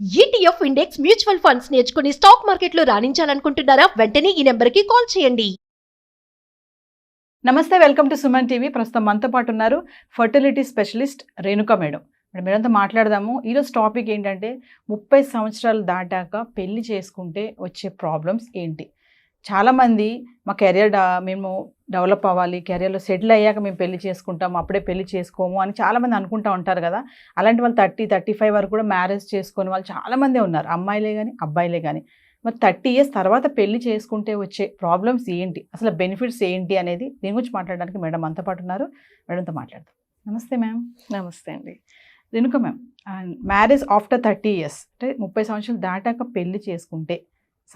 ETF index mutual funds నేర్చుకుని stock మార్కెట్లో రాణించాలనుకుంటున్నారా? వెంటనే ఈ నెంబర్కి కాల్ చేయండి. నమస్తే, వెల్కమ్ టు సుమన్ టీవీ. ప్రస్తుతం మనతో పాటు ఉన్నారు ఫర్టిలిటీ స్పెషలిస్ట్ రేణుక మేడం. మీరంతా మాట్లాడదాము. ఈరోజు టాపిక్ ఏంటంటే 30 సంవత్సరాలు దాటాక పెళ్లి చేసుకుంటే వచ్చే ప్రాబ్లమ్స్ ఏంటి. చాలామంది మా కెరియర్ మేము డెవలప్ అవ్వాలి, కెరియర్లో సెటిల్ అయ్యాక మేము పెళ్లి చేసుకుంటాము, అప్పుడే పెళ్లి చేసుకోము అని చాలామంది అనుకుంటూ ఉంటారు కదా. అలాంటి వాళ్ళు 30-35 వరకు కూడా మ్యారేజ్ చేసుకునే వాళ్ళు చాలామందే ఉన్నారు, అమ్మాయిలే కానీ అబ్బాయిలే కానీ. మరి 30 ఇయర్స్ తర్వాత పెళ్లి చేసుకుంటే వచ్చే ప్రాబ్లమ్స్ ఏంటి, అసలు బెనిఫిట్స్ ఏంటి అనేది దీని గురించి మాట్లాడడానికి మేడం మనతో పాటు ఉన్నారు. మేడంతో మాట్లాడదాం. నమస్తే మ్యామ్. నమస్తే అండి. Renuka ma'am, marriage after 30 years అంటే 30 సంవత్సరాలు దాటాక పెళ్లి చేసుకుంటే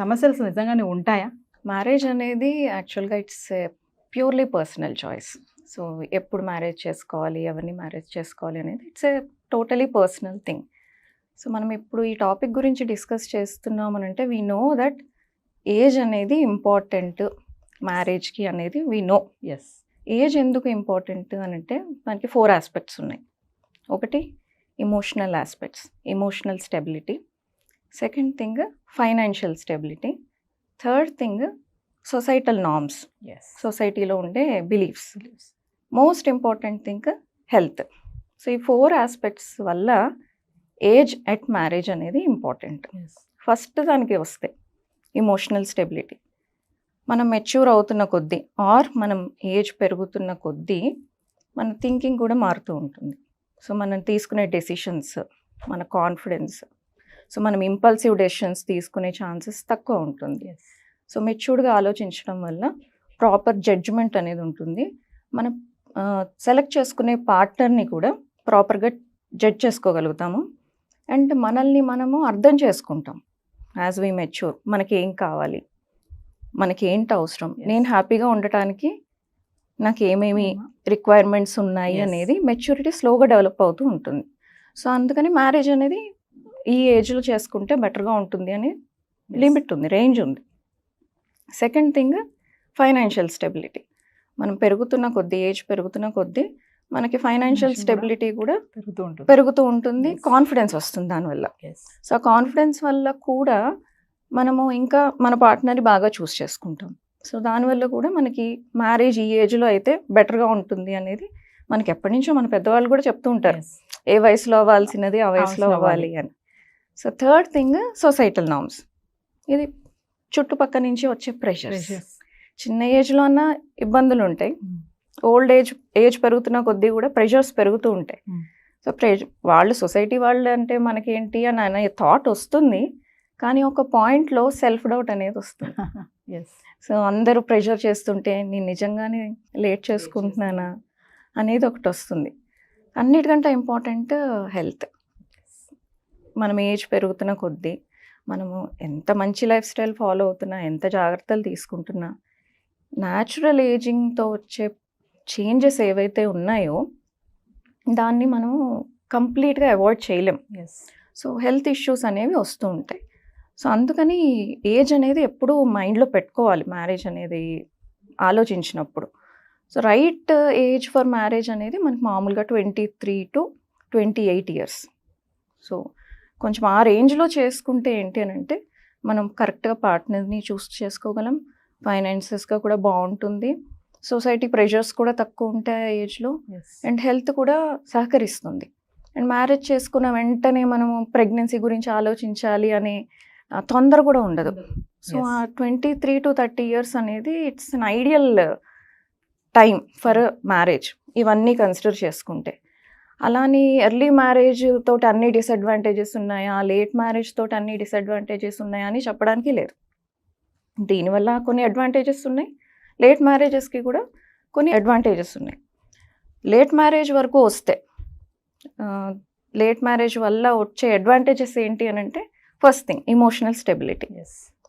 సమస్యలు నిజంగానే ఉంటాయా? మ్యారేజ్ అనేది యాక్చువల్గా it's purely personal choice. So ఎప్పుడు మ్యారేజ్ చేసుకోవాలి, ఎవరిని మ్యారేజ్ చేసుకోవాలి అనేది it's a totally personal thing. So మనం ఇప్పుడు ఈ టాపిక్ గురించి డిస్కస్ చేస్తున్నామనంటే వీ నో దట్ ఏజ్ అనేది ఇంపార్టెంట్ మ్యారేజ్కి అనేది వీ నో. ఎస్. ఏజ్ ఎందుకు ఇంపార్టెంట్ అని అంటే దానికి 4 ఆస్పెక్ట్స్ ఉన్నాయి. ఒకటి emotional aspects, emotional stability. Second thing financial stability. Third thing societal norms, yes. సొసైటీలో ఉండే beliefs. Most important thing health. So ఈ 4 ఆస్పెక్ట్స్ వల్ల ఏజ్ అట్ మ్యారేజ్ అనేది ఇంపార్టెంట్. ఫస్ట్ దానికి వస్తే ఎమోషనల్ స్టెబిలిటీ. మనం మెచ్యూర్ అవుతున్న కొద్దీ ఆర్ మనం ఏజ్ పెరుగుతున్న కొద్దీ మన థింకింగ్ కూడా మారుతూ ఉంటుంది. సో మనం తీసుకునే డెసిషన్స్, మన కాన్ఫిడెన్స్, సో మనం ఇంపల్సివ్ డెసిషన్స్ తీసుకునే ఛాన్సెస్ తక్కువ ఉంటుంది. సో మెచ్యూర్డ్గా ఆలోచించడం వల్ల ప్రాపర్ జడ్జ్మెంట్ అనేది ఉంటుంది. మనం సెలెక్ట్ చేసుకునే పార్ట్నర్ని కూడా ప్రాపర్గా జడ్జ్ చేసుకోగలుగుతాము. అండ్ మనల్ని మనము అర్థం చేసుకుంటాం. యాజ్ వీ మెచ్యూర్, మనకి ఏం కావాలి, మనకి ఏంటి అవసరం, నేను హ్యాపీగా ఉండటానికి నాకు ఏమేమి రిక్వైర్మెంట్స్ ఉన్నాయి అనేది మెచ్యూరిటీ స్లోగా డెవలప్ అవుతూ ఉంటుంది. సో అందుకని మ్యారేజ్ అనేది ఈ ఏజ్లో చేసుకుంటే బెటర్గా ఉంటుంది అని లిమిట్ ఉంది, రేంజ్ ఉంది. Second thing financial stability. మనం పెరుగుతున్న కొద్దీ, ఏజ్ పెరుగుతున్న కొద్దీ మనకి ఫైనాన్షియల్ స్టెబిలిటీ కూడా పెరుగుతూ ఉంటుంది. కాన్ఫిడెన్స్ వస్తుంది దానివల్ల. సో కాన్ఫిడెన్స్ వల్ల కూడా మనము ఇంకా మన పార్ట్నర్ని బాగా చూస్ చేసుకుంటాం. సో దానివల్ల కూడా మనకి మ్యారేజ్ ఈ ఏజ్లో అయితే బెటర్గా ఉంటుంది అనేది మనకి ఎప్పటి నుంచో మన పెద్దవాళ్ళు కూడా చెప్తూ ఉంటారు, ఏ వయసులో అవ్వాల్సినది ఆ వయసులో అవ్వాలి అని. So third thing societal norms. ఇది చుట్టుపక్క నుంచి వచ్చే ప్రెషర్స్. చిన్న ఏజ్లో అన్న ఇబ్బందులు ఉంటాయి, ఓల్డ్ ఏజ్ పెరుగుతున్న కొద్దీ కూడా ప్రెషర్స్ పెరుగుతూ ఉంటాయి. సో వాళ్ళు సొసైటీ వాళ్ళు అంటే మనకేంటి అని అనే థాట్ వస్తుంది, కానీ ఒక పాయింట్లో సెల్ఫ్ డౌట్ అనేది వస్తుంది. సో అందరూ ప్రెషర్ చేస్తుంటే నేను నిజంగానే లేట్ చేసుకుంటున్నానా అనేది ఒకటి వస్తుంది. అన్నిటికంటే ఇంపార్టెంట్ హెల్త్. మనం ఏజ్ పెరుగుతున్న కొద్దీ మనము ఎంత మంచి లైఫ్ స్టైల్ ఫాలో అవుతున్నా, ఎంత జాగ్రత్తలు తీసుకుంటున్నా, న్యాచురల్ ఏజింగ్తో వచ్చే చేంజెస్ ఏవైతే ఉన్నాయో దాన్ని మనం కంప్లీట్గా అవాయిడ్ చేయలేం. సో హెల్త్ ఇష్యూస్ అనేవి వస్తూ ఉంటాయి. సో అందుకని ఏజ్ అనేది ఎప్పుడూ మైండ్లో పెట్టుకోవాలి మ్యారేజ్ అనేది ఆలోచించినప్పుడు. So right age for marriage అనేది మనకి మామూలుగా 23 to 28 ఇయర్స్. సో కొంచెం ఆ రేంజ్లో చేసుకుంటే ఏంటి అని అంటే మనం కరెక్ట్గా పార్ట్నర్ని చూస్ చేసుకోగలం, ఫైనాన్సెస్గా కూడా బాగుంటుంది, సొసైటీ ప్రెషర్స్ కూడా తక్కువ ఉంటాయి ఆ ఏజ్లో, అండ్ హెల్త్ కూడా సహకరిస్తుంది. అండ్ మ్యారేజ్ చేసుకున్న వెంటనే మనము ప్రెగ్నెన్సీ గురించి ఆలోచించాలి అనే తొందర కూడా ఉండదు. సో ఆ 23 to 30 ఇయర్స్ అనేది it's an ideal time for marriage, ఇవన్నీ కన్సిడర్ చేసుకుంటే. అలానే ఎర్లీ మ్యారేజ్ తోటి అన్ని డిసడ్వాంటేజెస్ ఉన్నాయా, లేట్ మ్యారేజ్ తోటి అన్ని డిసడ్వాంటేజెస్ ఉన్నాయా అని చెప్పడానికి లేదు. దీనివల్ల కొన్ని అడ్వాంటేజెస్ ఉన్నాయి, లేట్ మ్యారేజెస్కి కూడా కొన్ని అడ్వాంటేజెస్ ఉన్నాయి. లేట్ మ్యారేజ్ వరకు వస్తే లేట్ మ్యారేజ్ వల్ల వచ్చే అడ్వాంటేజెస్ ఏంటి అని అంటే first thing emotional stability.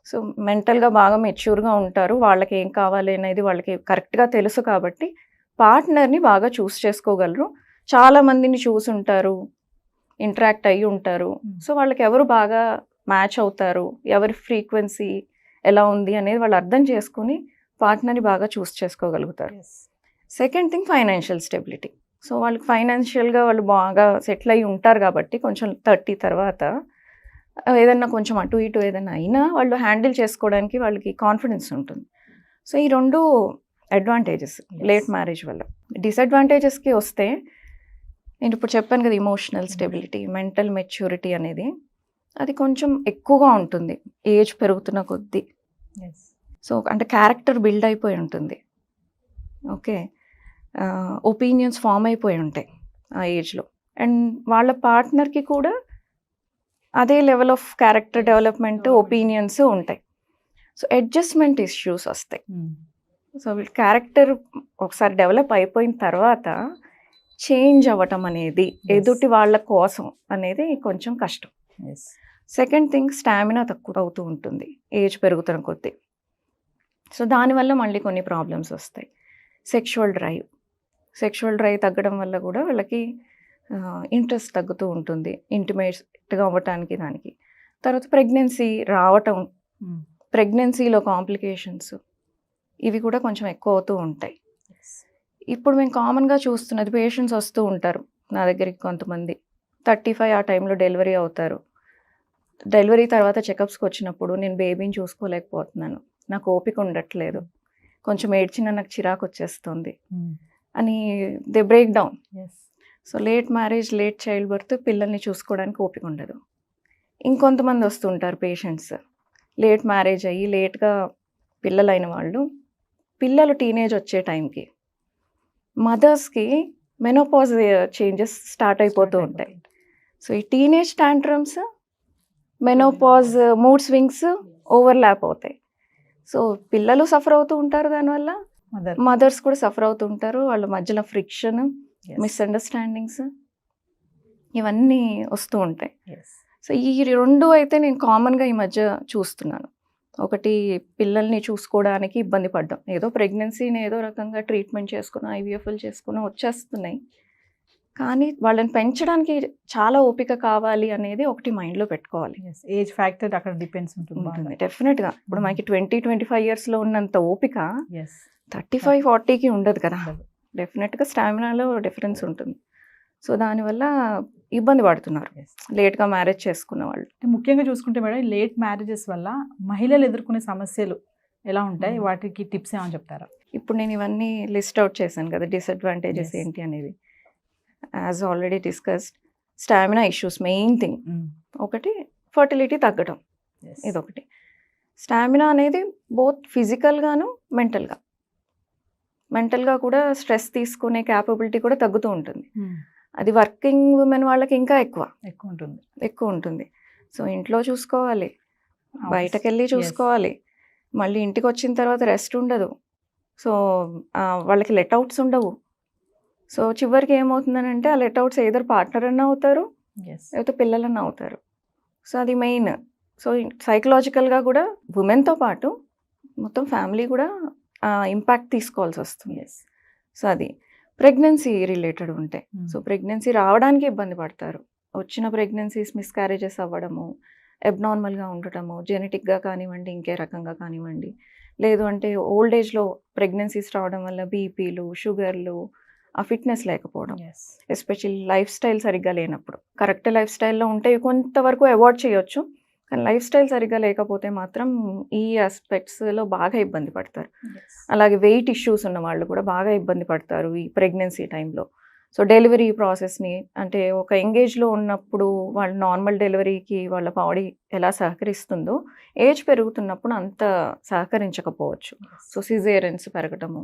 So మెంటల్గా బాగా మెచ్యూర్గా ఉంటారు, వాళ్ళకి ఏం కావాలి అనేది వాళ్ళకి కరెక్ట్గా తెలుసు కాబట్టి పార్ట్నర్ని బాగా చూస్ చేసుకోగలరు. చాలామందిని చూసి ఉంటారు, ఇంటరాక్ట్ అయ్యి ఉంటారు. సో వాళ్ళకి ఎవరు బాగా మ్యాచ్ అవుతారు, ఎవరి ఫ్రీక్వెన్సీ ఎలా ఉంది అనేది వాళ్ళు అర్థం చేసుకుని పార్ట్నర్ని బాగా చూస్ చేసుకోగలుగుతారు. Second thing financial stability. So వాళ్ళకి ఫైనాన్షియల్గా వాళ్ళు బాగా సెటిల్ అయ్యి ఉంటారు కాబట్టి కొంచెం 30 తర్వాత ఏదన్నా కొంచెం అటు ఇటు ఏదైనా అయినా వాళ్ళు హ్యాండిల్ చేసుకోవడానికి వాళ్ళకి కాన్ఫిడెన్స్ ఉంటుంది. సో ఈ 2 అడ్వాంటేజెస్ లేట్ మ్యారేజ్ వల్ల. డిసడ్వాంటేజెస్కి వస్తే నేను ఇప్పుడు చెప్పాను కదా, ఇమోషనల్ స్టెబిలిటీ, మెంటల్ మెచ్యూరిటీ అనేది అది కొంచెం ఎక్కువగా ఉంటుంది ఏజ్ పెరుగుతున్న కొద్దీ. సో అంటే క్యారెక్టర్ బిల్డ్ అయిపోయి ఉంటుంది. ఓకే, ఒపీనియన్స్ ఫామ్ అయిపోయి ఉంటాయి ఆ ఏజ్లో. అండ్ వాళ్ళ పార్ట్నర్కి కూడా అదే level of character development, opinions ఉంటాయి. సో అడ్జస్ట్మెంట్ ఇష్యూస్ వస్తాయి. సో వీళ్ళ క్యారెక్టర్ ఒకసారి డెవలప్ అయిపోయిన తర్వాత చేంజ్ అవ్వటం అనేది ఎదుటి వాళ్ళ కోసం అనేది కొంచెం కష్టం. సెకండ్ థింగ్, స్టామినా తక్కువ అవుతూ ఉంటుంది ఏజ్ పెరుగుతున్న కొద్దీ. సో దానివల్ల మళ్ళీ కొన్ని ప్రాబ్లమ్స్ వస్తాయి. సెక్షువల్ డ్రైవ్ తగ్గడం వల్ల కూడా వాళ్ళకి ఇంట్రెస్ట్ తగ్గుతూ ఉంటుంది ఇంటిమేట్గా అవ్వటానికి దానికి. తర్వాత ప్రెగ్నెన్సీ రావటం, ప్రెగ్నెన్సీలో కాంప్లికేషన్స్ ఇవి కూడా కొంచెం ఎక్కువ అవుతూ ఉంటాయి. ఇప్పుడు మేము కామన్గా చూస్తున్నది, పేషెంట్స్ వస్తూ ఉంటారు నా దగ్గరికి కొంతమంది 35 ఆ టైంలో డెలివరీ అవుతారు. డెలివరీ తర్వాత చెకప్స్కి వచ్చినప్పుడు నేను బేబీని చూసుకోలేకపోతున్నాను, నాకు ఓపిక ఉండట్లేదు, కొంచెం ఏడ్చినా నాకు చిరాకు వచ్చేస్తుంది అని they break down. So late marriage, late child birth, పిల్లల్ని చూసుకోవడానికి ఓపిక ఉండదు. ఇంకొంతమంది వస్తుంటారు పేషెంట్స్ లేట్ మ్యారేజ్ అయ్యి లేట్గా పిల్లలైన వాళ్ళు, పిల్లలు టీనేజ్ వచ్చే టైంకి మదర్స్కి మెనోపాజ్ చేంజెస్ స్టార్ట్ అయిపోతూ ఉంటాయి. సో ఈ teenage tantrums, menopause mood swings overlap అవుతాయి. సో పిల్లలు సఫర్ అవుతూ ఉంటారు, దానివల్ల మదర్స్ కూడా సఫర్ అవుతూ ఉంటారు. వాళ్ళ మధ్యలో ఫ్రిక్షన్, మిస్అండర్స్టాండింగ్స్ ఇవన్నీ వస్తూ ఉంటాయి. సో ఈ 2 అయితే నేను కామన్గా ఈ మధ్య చూస్తున్నాను. ఒకటి, పిల్లల్ని చూసుకోవడానికి ఇబ్బంది పడ్డం, ఏదో ప్రెగ్నెన్సీని ఏదో రకంగా ట్రీట్మెంట్ చేసుకుని ఐవీఎఫ్లు చేసుకుని వచ్చేస్తున్నాయి, కానీ వాళ్ళని పెంచడానికి చాలా ఓపిక కావాలి అనేది ఒకటి మైండ్లో పెట్టుకోవాలి. ఏజ్ ఫ్యాక్టర్ అక్కడ డిపెండ్స్ ఉంటుంది డెఫినెట్గా. ఇప్పుడు మనకి 20-25 ఇయర్స్లో ఉన్నంత ఓపిక 35-40కి ఉండదు కదా. డెఫినెట్గా స్టామినాలో డిఫరెన్స్ ఉంటుంది. సో దానివల్ల ఇబ్బంది పడుతున్నారు లేట్గా మ్యారేజ్ చేసుకున్న వాళ్ళు. ముఖ్యంగా చూసుకుంటే మేడం, లేట్ మ్యారేజెస్ వల్ల మహిళలు ఎదుర్కొనే సమస్యలు ఎలా ఉంటాయి, వాటికి టిప్స్ ఏమని చెప్తారా? ఇప్పుడు నేను ఇవన్నీ లిస్ట్ అవుట్ చేశాను కదా, డిసడ్వాంటేజెస్ ఏంటి అనేది. As already discussed, stamina issues main thing. ఒకటి, ఫర్టిలిటీ తగ్గడం, ఇదొకటి. స్టామినా అనేది బోత్ ఫిజికల్గాను మెంటల్గా కూడా స్ట్రెస్ తీసుకునే క్యాపబిలిటీ కూడా తగ్గుతూ ఉంటుంది. అది వర్కింగ్ ఉమెన్ వాళ్ళకి ఇంకా ఎక్కువ ఉంటుంది. సో ఇంట్లో చూసుకోవాలి, బయటకు వెళ్ళి చూసుకోవాలి, మళ్ళీ ఇంటికి వచ్చిన తర్వాత రెస్ట్ ఉండదు. సో వాళ్ళకి లెట్అవుట్స్ ఉండవు. సో చివరికి ఏమవుతుందనంటే ఆ లెట్అవుట్స్ ఏదర్ పార్ట్నర్ అన్న అవుతారు, లేకపోతే పిల్లలన్నా అవుతారు. సో అది మెయిన్. సో సైకలాజికల్గా కూడా ఉమెన్తో పాటు మొత్తం ఫ్యామిలీ కూడా ఇంపాక్ట్ తీసుకోవాల్సి వస్తుంది. సో అది ప్రెగ్నెన్సీ రిలేటెడ్ ఉంటాయి. సో ప్రెగ్నెన్సీ రావడానికి ఇబ్బంది పడతారు. వచ్చిన ప్రెగ్నెన్సీస్ మిస్క్యారేజెస్ అవ్వడము, అబ్నార్మల్గా ఉండటము, జెనెటిక్గా కానివ్వండి, ఇంకే రకంగా కానివ్వండి, లేదు అంటే ఓల్డ్ ఏజ్లో ప్రెగ్నెన్సీస్ రావడం వల్ల బీపీలు, షుగర్లు, ఆ ఫిట్నెస్ లేకపోవడం, ఎస్పెషల్లీ లైఫ్ స్టైల్ సరిగ్గా లేనప్పుడు. కరెక్ట్ లైఫ్ స్టైల్లో ఉంటే కొంతవరకు అవాయిడ్ చేయొచ్చు, కానీ లైఫ్ స్టైల్ సరిగ్గా లేకపోతే మాత్రం ఈ ఆస్పెక్ట్స్లో బాగా ఇబ్బంది పడతారు. అలాగే వెయిట్ ఇష్యూస్ ఉన్న వాళ్ళు కూడా బాగా ఇబ్బంది పడతారు ఈ ప్రెగ్నెన్సీ టైంలో. సో డెలివరీ ప్రాసెస్ని, అంటే ఒక ఎంగేజ్లో ఉన్నప్పుడు వాళ్ళు నార్మల్ డెలివరీకి వాళ్ళ బాడీ ఎలా సహకరిస్తుందో ఏజ్ పెరుగుతున్నప్పుడు అంత సహకరించకపోవచ్చు. సో సిజేరియన్స్ పెరగటము,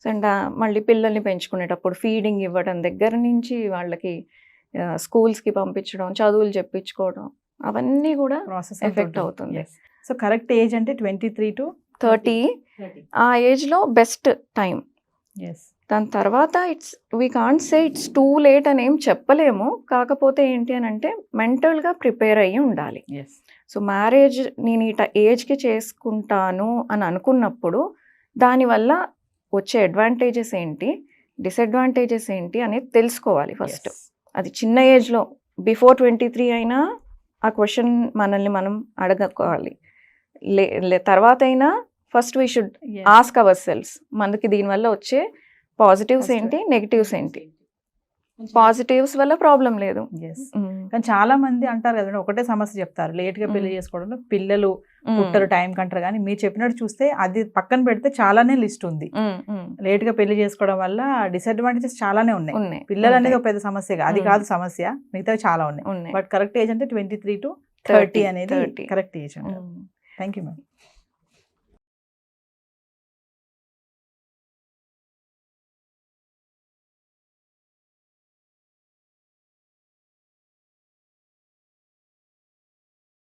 అండ్ మళ్ళీ పిల్లల్ని పెంచుకునేటప్పుడు ఫీడింగ్ ఇవ్వడం దగ్గర నుంచి వాళ్ళకి స్కూల్స్కి పంపించడం, చదువులు చెప్పించుకోవడం, అవన్నీ కూడా ప్రాసెస్ ఎఫెక్ట్ అవుతుంది. సో కరెక్ట్ ఏజ్ అంటే 23 to 30 ఆ ఏజ్లో బెస్ట్ టైం. దాని తర్వాత we can't say it's too late అని ఏం చెప్పలేము. కాకపోతే ఏంటి అని అంటే మెంటల్గా ప్రిపేర్ అయ్యి ఉండాలి. సో మ్యారేజ్ నేను ఈ ఏజ్కి చేసుకుంటాను అని అనుకున్నప్పుడు దానివల్ల వచ్చే అడ్వాంటేజెస్ ఏంటి, డిసడ్వాంటేజెస్ ఏంటి అనేది తెలుసుకోవాలి ఫస్ట్. అది చిన్న ఏజ్లో బిఫోర్ 23 అయినా ఆ క్వశ్చన్ మనల్ని మనం అడగకోవాలి. తర్వాత అయినా first we should ask hour cells, మనకి దీనివల్ల వచ్చే పాజిటివ్స్ ఏంటి, నెగిటివ్స్ ఏంటి. పాజిటివ్స్ వల్ల ప్రాబ్లం లేదు. ఎస్. కానీ చాలా మంది అంటారు కదండి, ఒకటే సమస్య చెప్తారు, లేట్ గా పెళ్లి చేసుకోవడంలో పిల్లలు పుట్టరు టైం కంటారు. కానీ మీరు చెప్పినట్టు చూస్తే అది పక్కన పెడితే చాలానే లిస్ట్ ఉంది. లేట్ గా పెళ్లి చేసుకోవడం వల్ల డిసడ్వాంటేజెస్ చాలానే ఉన్నాయి. పిల్లలు అనేది ఒక పెద్ద సమస్య, అది కాదు సమస్య, మిగతావి చాలా ఉన్నాయి. బట్ కరెక్ట్ ఏజ్ అంటే 23 to 30 అనేది correct age. Thank you ma'am.